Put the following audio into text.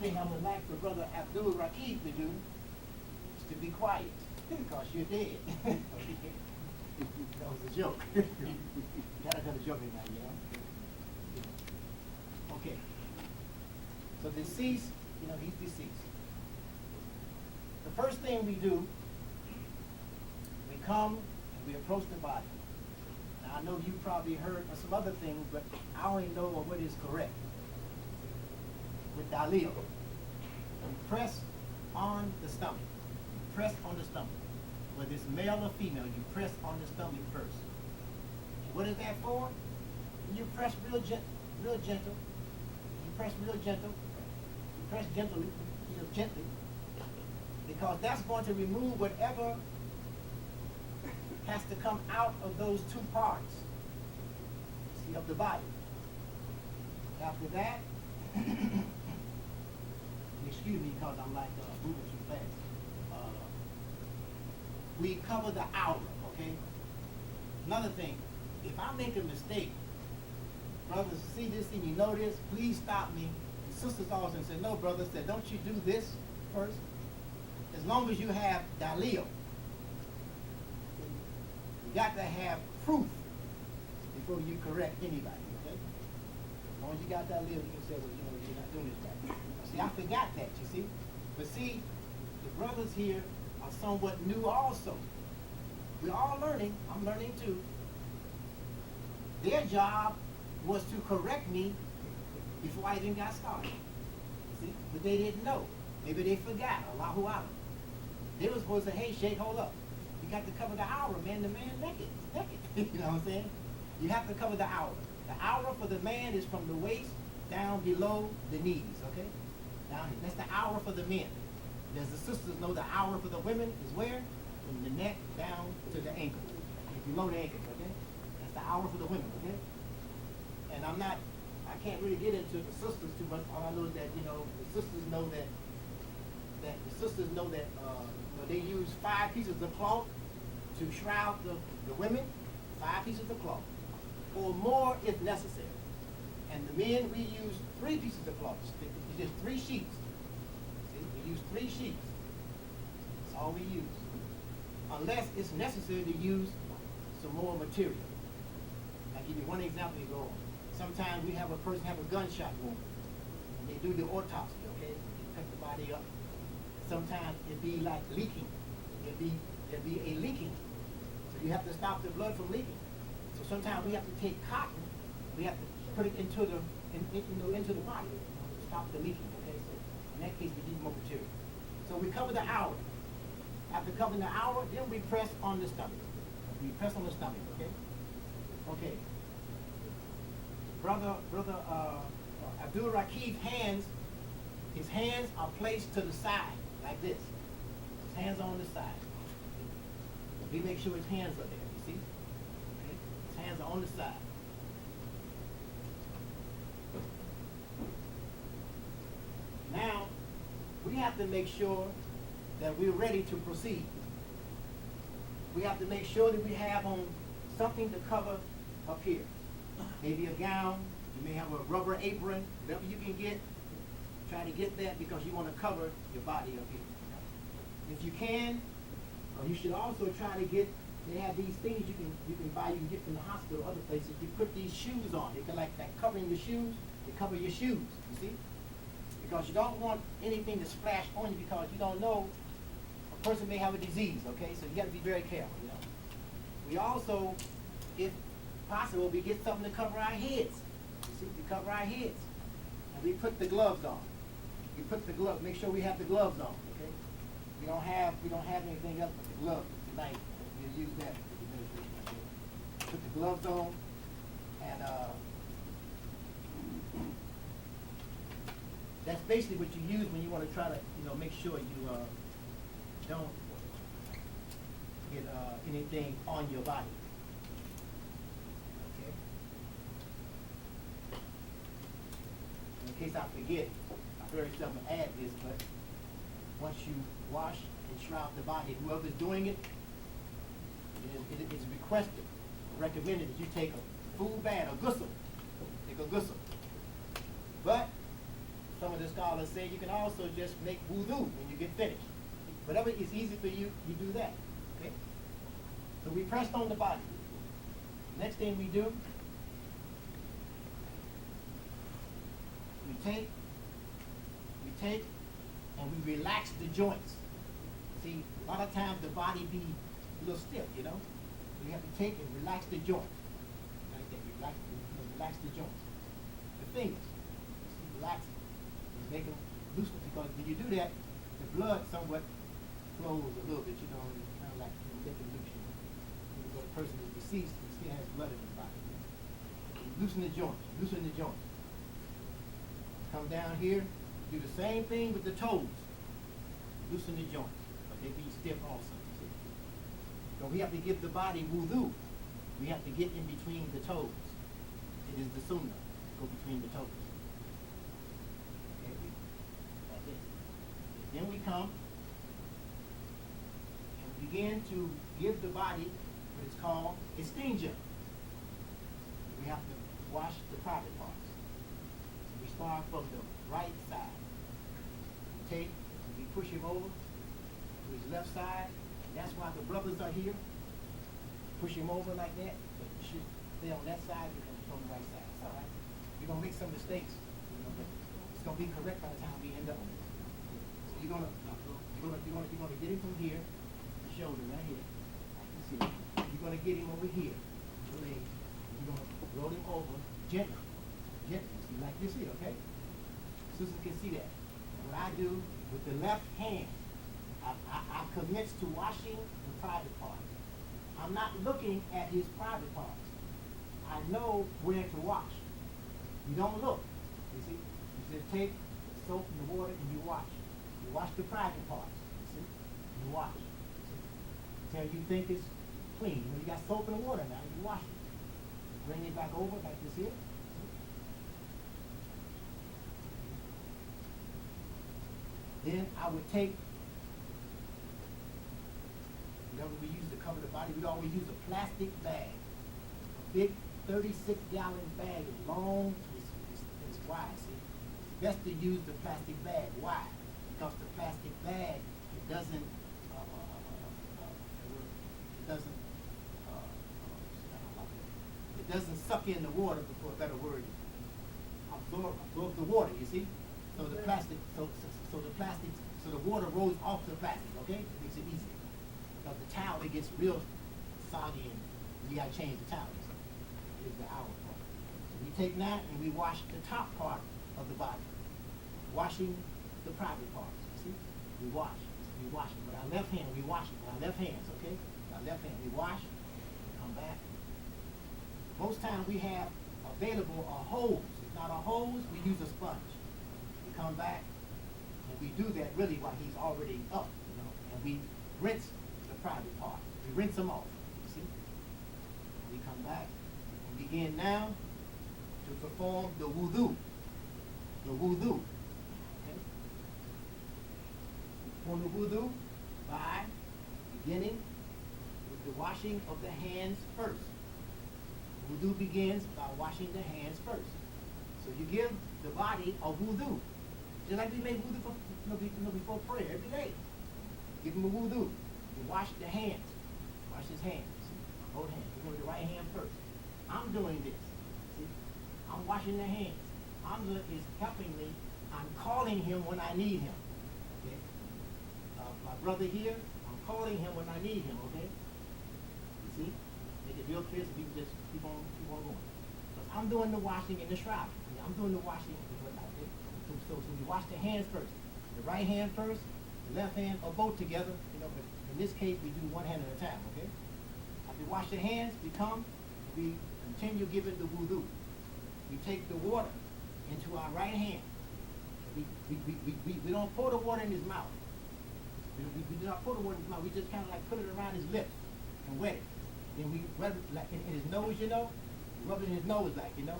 thing I would like for Brother Abdul Rakib to do is to be quiet, because you're dead. That was a joke. Gotta cut a joke in that, you know? Okay. So deceased, you know, he's deceased. The first thing we do, we come and we approach the body. Now I know you probably heard of some other things, but I only know of what is correct. With Dalil, you press on the stomach. You press on the stomach. Whether it's male or female, you press on the stomach first. And what is that for? You press real gentle. You press real gentle. You press gently, gently, because that's going to remove whatever has to come out of those two parts, see, of the body. After that, excuse me because I'm like moving too fast. We cover the aura, okay? Another thing, if I make a mistake, brothers see this and you know this, please stop me. The sisters always say, no, brother, said, don't you do this first? As long as you have dalil, you got to have proof before you correct anybody, okay? As long as you got dalil, you can say, well, you know, you're not doing this right. See, I forgot that, you see? But see, the brothers here are somewhat new also. We're all learning. I'm learning too. Their job was to correct me before I even got started. See? But they didn't know. Maybe they forgot. Allahu Alam. They were supposed to say, hey, Sheikh, hold up. You got to cover the aura, man. The man naked. He's naked. You know what I'm saying? You have to cover the aura. The aura for the man is from the waist down below the knees, okay? Now, that's the aura for the men. As the sisters know, the aura for the women is where? From the neck down to the ankle. Below the ankle, okay? That's the aura for the women, okay? And I can't really get into the sisters too much. All I know is that, you know, the sisters know that they use 5 pieces of cloth to shroud the women, 5 pieces of cloth, or more if necessary. And the men, we use 3 pieces of cloth. It's just 3 sheets. We use 3 sheets. That's all we use. Unless it's necessary to use some more material. I'll give you one example to go on. Sometimes we have a person have a gunshot wound, and they do the autopsy, okay? They cut the body up. Sometimes it be like leaking. There'll be a leaking. So you have to stop the blood from leaking. So sometimes we have to take cotton, we have to put it into the body to stop the leaking, okay? So in that case, we need more material. So we cover the aura. After covering the aura, then we press on the stomach. We press on the stomach, okay? Okay. Brother Abdul Rakib's hands, his hands are placed to the side, like this. His hands are on the side. We make sure his hands are there, you see? Okay? His hands are on the side. Now, we have to make sure that we're ready to proceed. We have to make sure that we have on something to cover up here. Maybe a gown, you may have a rubber apron, whatever you can get. Try to get that because you want to cover your body up here. If you can, you should also try to get, they have these things you can buy, you can get from the hospital, other places. You put these shoes on. They can like covering your shoes, they cover your shoes, you see? Because you don't want anything to splash on you because you don't know, a person may have a disease, okay? So you got to be very careful, you know? We also, if possible, we get something to cover our heads. You see, we cover our heads. And we put the gloves on. We put the gloves, make sure we have the gloves on, okay? We don't have anything else but the gloves tonight. We'll use that. Put the gloves on, and that's basically what you use when you want to try to, make sure you don't get anything on your body. Okay. In case I forget, I very seldom add this, but once you wash and shroud the body, whoever's doing it, it is requested, recommended that you take a full bath, a ghusl. Take a ghusl. But some of the scholars say you can also just make wudu when you get finished. Whatever is easy for you, you do that. Okay? So we pressed on the body. Next thing we do, we take and we relax the joints. See, a lot of times the body be a little stiff, you know? So you have to take and relax the joint. Like that, relax the joints. The fingers, relax them. And make them loosen, because when you do that, the blood somewhat flows a little bit, you know, and kind of like make it loose, you know? Even though the person is deceased, he still has blood in his body. Loosen the joints, loosen the joints. Come down here, do the same thing with the toes. Loosen the joints, but they be stiff also. See? So we have to give the body wudu. We have to get in between the toes. It is the sunnah, go between the toes. Okay, like this. Then we come and begin to give the body what is called istinja. We have to wash the private parts. We start from the right side. We take and we push him over to his left side. And that's why the brothers are here. Push him over like that. But you should stay on that side because it's on the right side. It's all right. You're going to make some mistakes, you know, but it's going to be correct by the time we end up on it. So you're going to get him from here, the shoulder right here. Like you see. You're going to get him over here, the leg. You're going to roll him over gently. Gently. See, like this here, okay? Sisters can see that. And what I do with the left hand, I commit to washing the private parts. I'm not looking at his private parts. I know where to wash. You don't look. You see? You just take the soap and the water and you wash. You wash the private parts. You see? You wash. You see? Until you think it's clean. When you got soap and water now, you wash it. Bring it back over like this here. Then I would take whatever we use to cover the body. We'd always use a plastic bag. A big 36-gallon bag. It's long, it's wide, see? It's best to use the plastic bag. Why? Because the plastic bag, it doesn't suck in the water, before a better word. Absorb the water, you see? So the plastic, so the water rolls off the plastic, okay? It makes it easier. Because the towel, it gets real soggy and you gotta change the towel. It is the hour part. So we take that and we wash the top part of the body. Washing the private parts, you see? We wash it. With our left hand, we wash it. With our left hands, okay? With our left hand, we wash, we come back. Most times we have available a hose. If not a hose, we use a sponge. We come back and we do that really while he's already up, you know, and we rinse the private parts. We rinse them off, you see? We come back and begin now to perform the wudu. The wudu. Okay? Perform the wudu by beginning with the washing of the hands first. Wudu begins by washing the hands first. So you give the body a wudu. Just like we make wudu for, before prayer every day. Give him a wudu. You wash the hands. Wash his hands. See? Both hands. You go with the right hand first. I'm doing this. See? I'm washing the hands. Hamza is helping me. I'm calling him when I need him. Okay? My brother here, I'm calling him when I need him, okay? You see? Make it real clear so people just keep on going. Because I'm doing the washing in the shroud. I'm doing the washing in the whatnot. Okay? So we wash the hands first. The right hand first, the left hand, or both together, you know, but in this case we do one hand at a time, okay? After we wash the hands, we continue giving the wudu. We take the water into our right hand. We don't pour the water in his mouth. We do not pour the water in his mouth. We just kind of like put it around his lips and wet it. Then we rub it like in his nose, you know? Rub it in his nose like, you know?